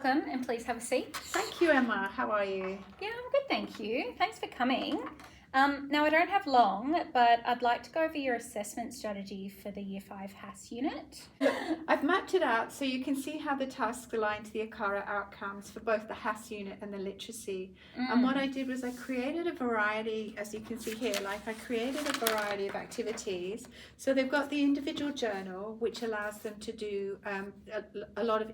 Welcome and please have a seat. Thank you, Emma. How are you? Yeah, I'm good, thank you. Thanks for coming. Now, I don't have long, but I'd like to go over your assessment strategy for the Year 5 HAS unit. I've mapped it out so you can see how the tasks align to the ACARA outcomes for both the HAS unit and the literacy. And what I did was I created a variety, as you can see here, I created a variety of activities. So they've got the individual journal, which allows them to do a lot of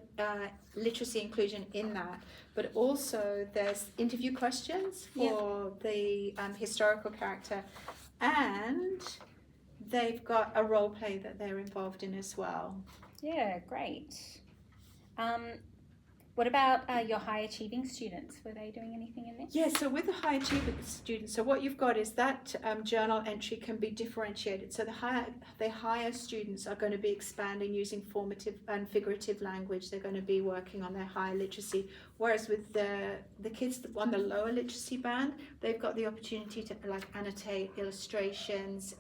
literacy inclusion in that. But also there's interview questions for the historical character, and they've got a role play that they're involved in as well. Yeah, great. What about your high achieving students? Were they doing anything in this? Yeah, so with the high achieving students, so what you've got is that journal entry can be differentiated. So the higher students are going to be expanding using formative and figurative language. They're going to be working on their higher literacy. Whereas with the kids on the lower literacy band, they've got the opportunity to annotate illustrations,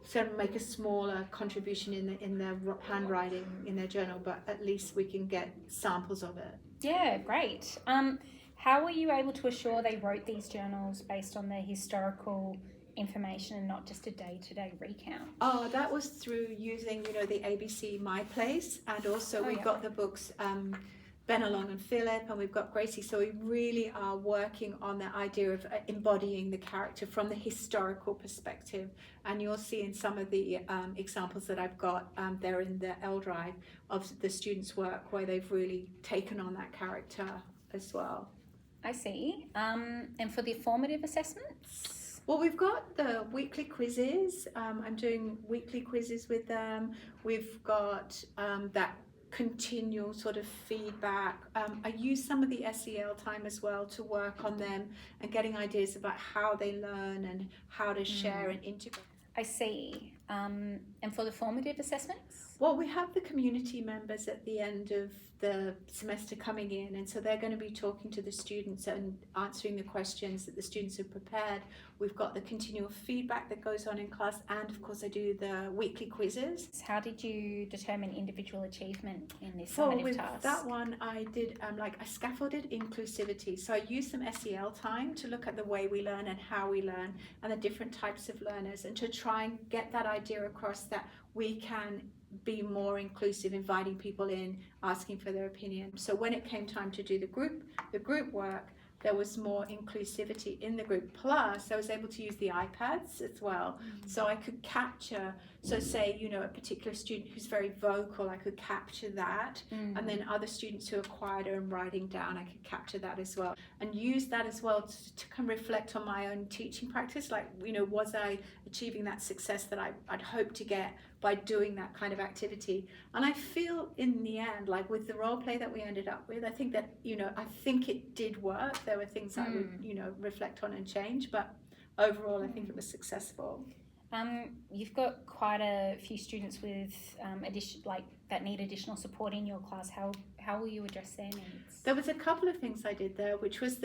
sort of make a smaller contribution in their handwriting in their journal, but at least we can get samples of it. Yeah, great. How were you able to assure they wrote these journals based on their historical information and not just a day-to-day recount? Oh, that was through using, the ABC My Place, and also we've got the books Benelong and Philip, and we've got Gracie. So we really are working on the idea of embodying the character from the historical perspective. And you'll see in some of the examples that I've got there in the L drive of the students' work where they've really taken on that character as well. I see. And for the formative assessments? Well, we've got the weekly quizzes. I'm doing weekly quizzes with them. We've got that continual sort of feedback. I use some of the SEL time as well to work on them and getting ideas about how they learn and how to share and integrate. I see. And for the formative assessments? Well, we have the community members at the end of the semester coming in, and so they're going to be talking to the students and answering the questions that the students have prepared. We've got the continual feedback that goes on in class, and of course I do the weekly quizzes. How did you determine individual achievement in this Well, summative with task? that one I did I scaffolded inclusivity. So I used some SEL time to look at the way we learn and how we learn and the different types of learners, and to try and get that idea across that we can be more inclusive, inviting people in, asking for their opinion. So when it came time to do the group work, there was more inclusivity in the group. Plus, I was able to use the iPads as well. So I could capture, so say, a particular student who's very vocal, I could capture that. And then other students who are quieter and writing down, I could capture that as well. And use that as well to come reflect on my own teaching practice. Was I achieving that success that I'd hoped to get by doing that kind of activity? And I feel in the end, with the role play that we ended up with, I think that, I think it did work. There were things I would, reflect on and change, but overall I think it was successful. You've got quite a few students with that need additional support in your class. How will you address their needs? There was a couple of things I did there, which was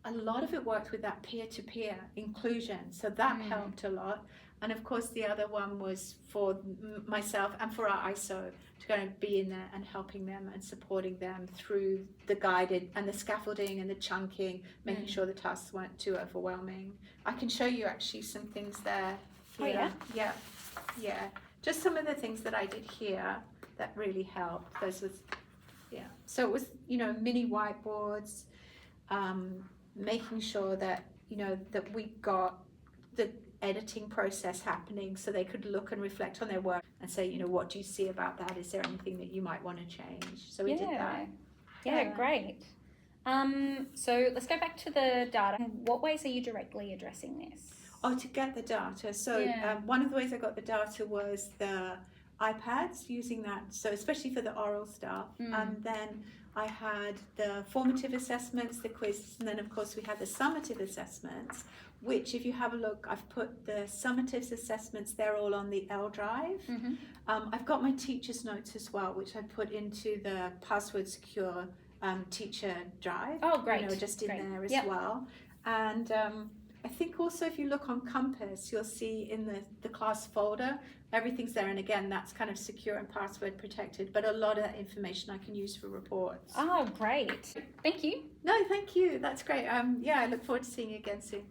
a lot of it worked with that peer-to-peer inclusion, so that helped a lot. And of course the other one was for myself and for our ISO to kind of be in there and helping them and supporting them through the guided and the scaffolding and the chunking, making sure the tasks weren't too overwhelming. I can show you actually some things there. Here. Oh, yeah. Just some of the things that I did here that really helped. So it was, mini whiteboards, making sure that, that we got the editing process happening so they could look and reflect on their work and say, what do you see about that? Is there anything that you might want to change? So we did that. Yeah, great. So let's go back to the data. In what ways are you directly addressing this? Oh, to get the data. So one of the ways I got the data was the iPads, using that, so especially for the oral stuff. And then I had the formative assessments, the quizzes, and then of course we had the summative assessments, which if you have a look, I've put the summative assessments, they're all on the L drive. I've got my teacher's notes as well, which I put into the password secure teacher drive. Oh, great. Just in there as well. And I think also if you look on Compass, you'll see in the class folder, everything's there. And again, that's kind of secure and password protected, but a lot of that information I can use for reports. Oh, great. Thank you. No, thank you. That's great. Yeah, I look forward to seeing you again soon.